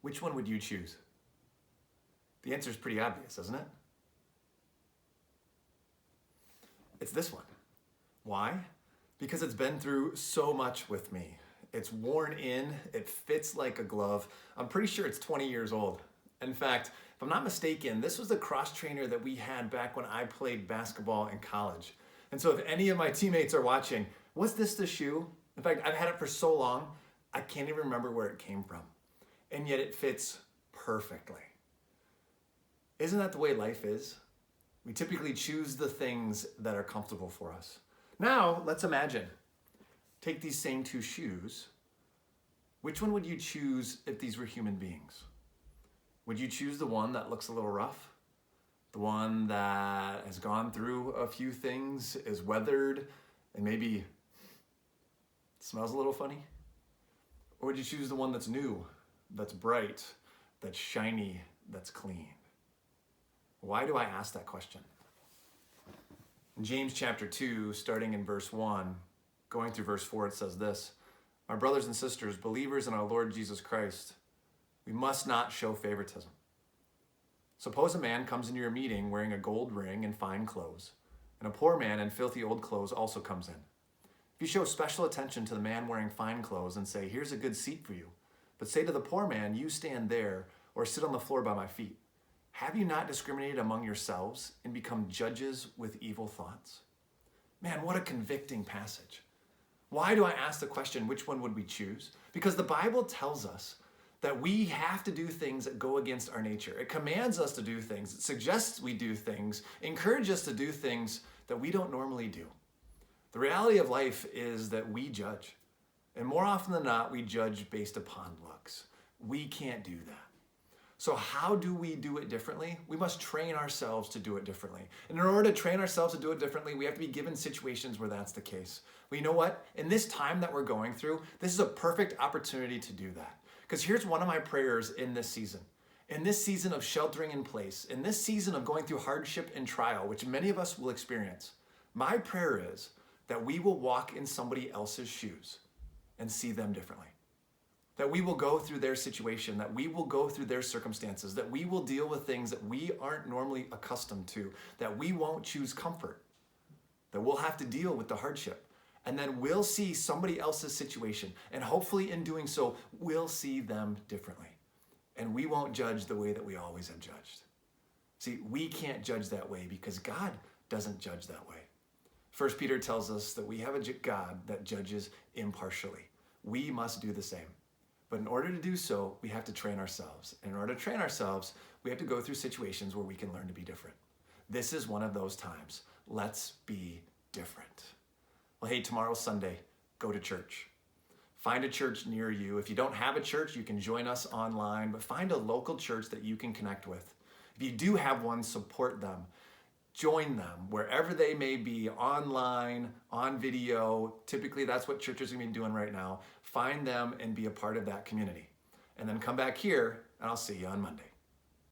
which one would you choose? The answer is pretty obvious, isn't it? It's this one. Why? Because it's been through so much with me. It's worn in, it fits like a glove. I'm pretty sure it's 20 years old. In fact, if I'm not mistaken, this was the cross trainer that we had back when I played basketball in college. And so if any of my teammates are watching, was this the shoe? In fact, I've had it for so long, I can't even remember where it came from. And yet it fits perfectly. Isn't that the way life is? We typically choose the things that are comfortable for us. Now, let's imagine, take these same two shoes. Which one would you choose if these were human beings? Would you choose the one that looks a little rough? The one that has gone through a few things, is weathered, and maybe smells a little funny? Or would you choose the one that's new, that's bright, that's shiny, that's clean? Why do I ask that question? In James chapter 2, starting in verse 1, going through verse 4, it says this: "My brothers and sisters, believers in our Lord Jesus Christ, we must not show favoritism. Suppose a man comes into your meeting wearing a gold ring and fine clothes, and a poor man in filthy old clothes also comes in. If you show special attention to the man wearing fine clothes and say, 'Here's a good seat for you,' but say to the poor man, 'You stand there,' or 'Sit on the floor by my feet,' have you not discriminated among yourselves and become judges with evil thoughts?" Man, what a convicting passage. Why do I ask the question, which one would we choose? Because the Bible tells us that we have to do things that go against our nature. It commands us to do things. It suggests we do things, encourages us to do things that we don't normally do. The reality of life is that we judge. And more often than not, we judge based upon looks. We can't do that. So how do we do it differently? We must train ourselves to do it differently. And in order to train ourselves to do it differently, we have to be given situations where that's the case. Well, you know what? In this time that we're going through, this is a perfect opportunity to do that. Because here's one of my prayers in this season. In this season of sheltering in place, in this season of going through hardship and trial, which many of us will experience, my prayer is that we will walk in somebody else's shoes and see them differently. That we will go through their situation, that we will go through their circumstances, that we will deal with things that we aren't normally accustomed to, that we won't choose comfort, that we'll have to deal with the hardship. And then we'll see somebody else's situation. And hopefully in doing so, we'll see them differently. And we won't judge the way that we always have judged. See, we can't judge that way because God doesn't judge that way. 1 Peter tells us that we have a God that judges impartially. We must do the same. But in order to do so, we have to train ourselves. And in order to train ourselves, we have to go through situations where we can learn to be different. This is one of those times. Let's be different. Well, hey, tomorrow's Sunday. Go to church. Find a church near you. If you don't have a church, you can join us online, but find a local church that you can connect with. If you do have one, support them. Join them wherever they may be, online, on video. Typically, that's what churches are going to be doing right now. Find them and be a part of that community. And then come back here, and I'll see you on Monday.